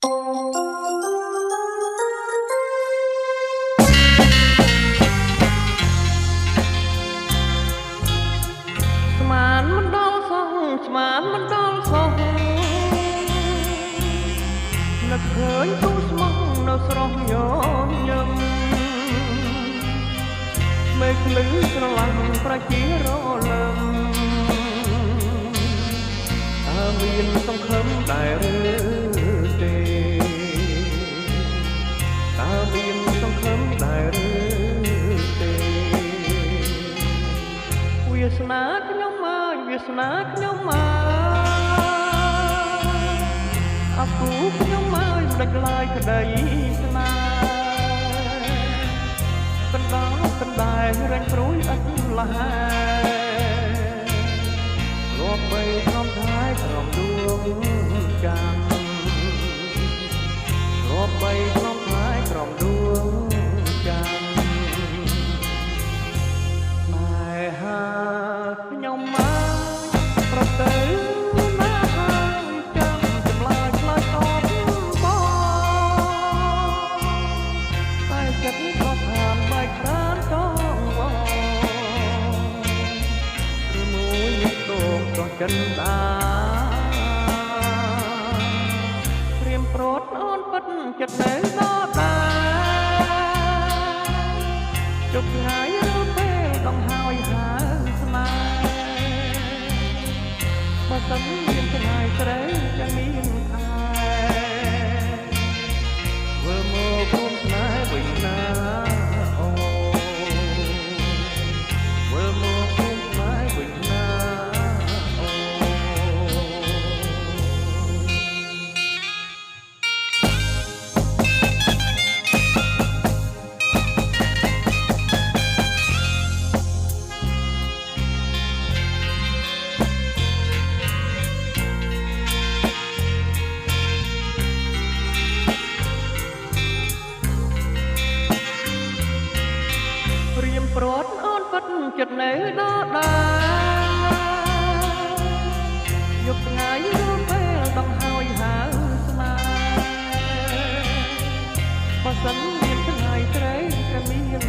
ស្មានមិនដល់សោះស្មានមិនដល់សោះនឹកឃើញគូស្មោះនៅស្រស់ញញឹមមេឃលឺស្រឡាញ់ប្រជារលឹមតើមានសង្ឃឹមដែរឬទេតើមានសង្ឃឹមដែរឬទេវាសនាខ្ញុំអើយវាសនាខ្ញុំអើយអពូខ្ញុំអើយមិនដាច់ឡើយក្តីស្នេហ៍កណ្ដោកណ្ដែងរែងព្រួយឥតលះរាប់បីក្នុងថែក្រំដួងចាំរាប់បីក្នុងថែក្រំដួងចាំតែហាខ្ញុំមកប្រទៅណាហើយចាំចម្លើយឆ្លើយតបបងតែចិត្តក៏ថានបែកប្រានចងវងឬមួយយកដងក៏ចិនដាព្រៀមប្រត់អូនពិតចិត្តនៅដល់ដែរជប់ថ្ងៃឬពេលដងហើយហើស្នេហ៍បើសិនមានថ្ងៃស្រីចាំមានខែធ្វើមករួមស្នេហ៍វិញណាអូធ្វើមករួមស្នេហ៍វិញណាអូ ព្រៀមប្រត់អូនពិតចិត្តនៅដល់ដែរយកថ្ងៃឬពេលដងហើយហើស្នេហ៍បើសិនមានថ្ងៃស្រីក៏មាន